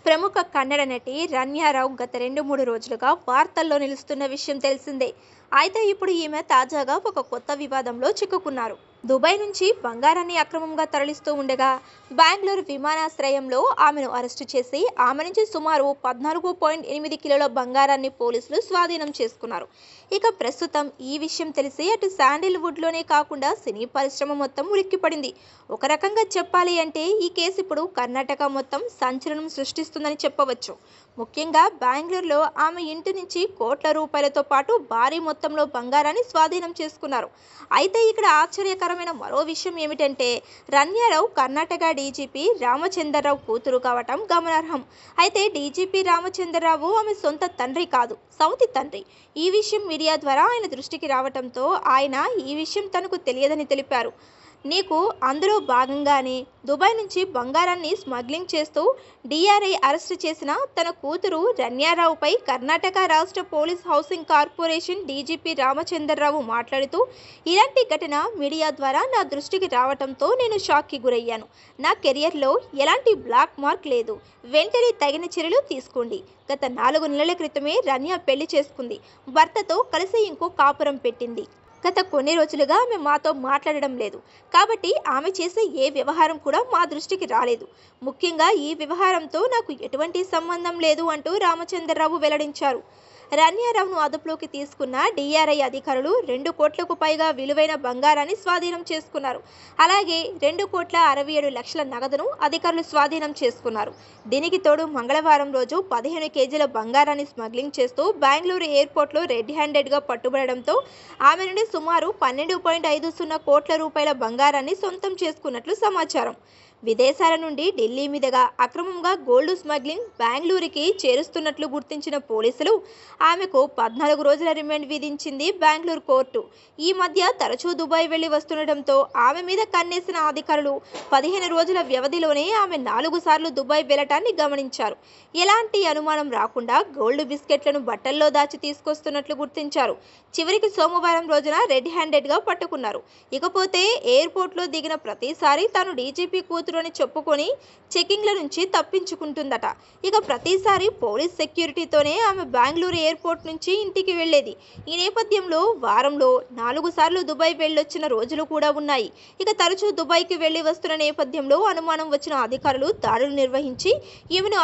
ప్రముఖ కన్నడ నటి రన్యారావు గత 2-3 రోజులుగా వార్తల్లో నిలుస్తున్న విషయం తెలిసిందే. అయితే ఇప్పుడు ఈమె తాజాగా ఒక కొత్త వివాదంలో చిక్కుకున్నారు. దుబాయ్ నుంచి బంగారాన్ని అక్రమంగా తరలిస్తూ ఉండగా బెంగళూరు విమానాశ్రయంలో ఆమెను అరెస్టు చేసి ఆమె నుంచి సుమారు 14.8 కిలోల బంగారాన్ని పోలీసులు స్వాధీనం చేసుకున్నారు. ఇక ప్రస్తుతం ఈ విషయం తెలిసి అటు శాండిల్వుడ్లోనే కాకుండా సినీ పరిశ్రమ మొత్తం ఉలిక్కిపడింది. ఒక రకంగా చెప్పాలి అంటే ఈ కేసు ఇప్పుడు కర్ణాటక మొత్తం సంచలనం సృష్టిస్తుందని చెప్పవచ్చు. ముఖ్యంగా బెంగళూరులో ఆమె ఇంటి నుంచి కోట్ల రూపాయలతో పాటు భారీ మొత్తంలో బంగారాన్ని స్వాధీనం చేసుకున్నారు. అయితే ఇక్కడ ఆశ్చర్యకరమైన మరో విషయం ఏమిటంటే రన్యారావు కర్ణాటక డీజీపీ రామచంద్రరావు కూతురు కావటం గమనార్హం. అయితే డీజీపీ రామచంద్రరావు ఆమె సొంత తండ్రి కాదు, సౌతి తండ్రి. ఈ విషయం మీడియా ద్వారా ఆయన దృష్టికి రావటంతో ఆయన ఈ విషయం తనకు తెలియదని తెలిపారు. నీకు అందులో భాగంగానే దుబాయ్ నుంచి బంగారాన్ని స్మగ్లింగ్ చేస్తూ డిఆర్ఐ అరెస్టు చేసిన తన కూతురు రన్యారావుపై కర్ణాటక రాష్ట్ర police housing corporation DGP Ramachandra Rao మాట్లాడుతూ, ఇలాంటి ఘటన మీడియా ద్వారా నా దృష్టికి రావడంతో నేను షాక్కి గురయ్యాను. నా కెరియర్లో ఎలాంటి బ్లాక్ మార్క్ లేదు. వెంటనే తగిన చర్యలు తీసుకోండి. గత 4 నెలల క్రితమే రన్య పెళ్లి చేసుకుంది. భర్తతో కలిసి ఇంకో కాపురం పెట్టింది. గత కొన్ని రోజులుగా ఆమె మాతో మాట్లాడడం లేదు. కాబట్టి ఆమె చేసే ఏ వ్యవహారం కూడా మా దృష్టికి రాలేదు. ముఖ్యంగా ఈ వ్యవహారంతో నాకు ఎటువంటి సంబంధం లేదు అంటూ రామచంద్రరావు వెల్లడించారు. రన్యారావును అదుపులోకి తీసుకున్న డిఆర్ఐ అధికారులు 2 కోట్లకు పైగా విలువైన బంగారాన్ని స్వాధీనం చేసుకున్నారు. అలాగే 2,67 లక్షల నగదును అధికారులు స్వాధీనం చేసుకున్నారు. దీనికి తోడు మంగళవారం రోజు 15 కేజీల బంగారాన్ని స్మగ్లింగ్ చేస్తూ బెంగళూరు ఎయిర్పోర్ట్లో రెడ్ హ్యాండెడ్గా పట్టుబడడంతో ఆమె నుండి సుమారు 12.50 కోట్ల రూపాయల బంగారాన్ని సొంతం చేసుకున్నట్లు సమాచారం. విదేశాల నుండి ఢిల్లీ మీదుగా అక్రమంగా గోల్డ్ స్మగ్లింగ్ బెంగళూరుకి చేరుస్తున్నట్లు గుర్తించిన పోలీసులు ఆమెకు 14 రోజుల రిమాండ్ విధించింది బెంగళూరు కోర్టు. ఈ మధ్య తరచూ దుబాయ్ వెళ్లి వస్తుండటంతో ఆమె మీద కన్నేసిన అధికారులు 15 రోజుల వ్యవధిలోనే ఆమె 4 సార్లు దుబాయ్ వెళ్లటాన్ని గమనించారు. ఎలాంటి అనుమానం రాకుండా గోల్డ్ బిస్కెట్లను బట్టల్లో దాచి తీసుకొస్తున్నట్లు గుర్తించారు. చివరికి సోమవారం రోజున రెడ్ హ్యాండెడ్గా పట్టుకున్నారు. ఇకపోతే ఎయిర్పోర్ట్లో దిగిన ప్రతిసారి తాను డీజీపీ కూతురు అని చెప్పుకొని చెకింగ్ల నుంచి తప్పించుకుంటుందట. ఇక ప్రతిసారి పోలీస్ సెక్యూరిటీతోనే ఆమె బెంగళూరు ఎయిర్పోర్ట్ నుంచి ఇంటికి వెళ్లేది. ఈ నేపథ్యంలో వారంలో 4 సార్లు దుబాయ్ వెళ్ళొచ్చిన రోజులు కూడా ఉన్నాయి. ఇక తరచూ దుబాయ్కి వెళ్లి వస్తున్న నేపథ్యంలో అనుమానం వచ్చిన అధికారులు దాడులు నిర్వహించి ఈమెను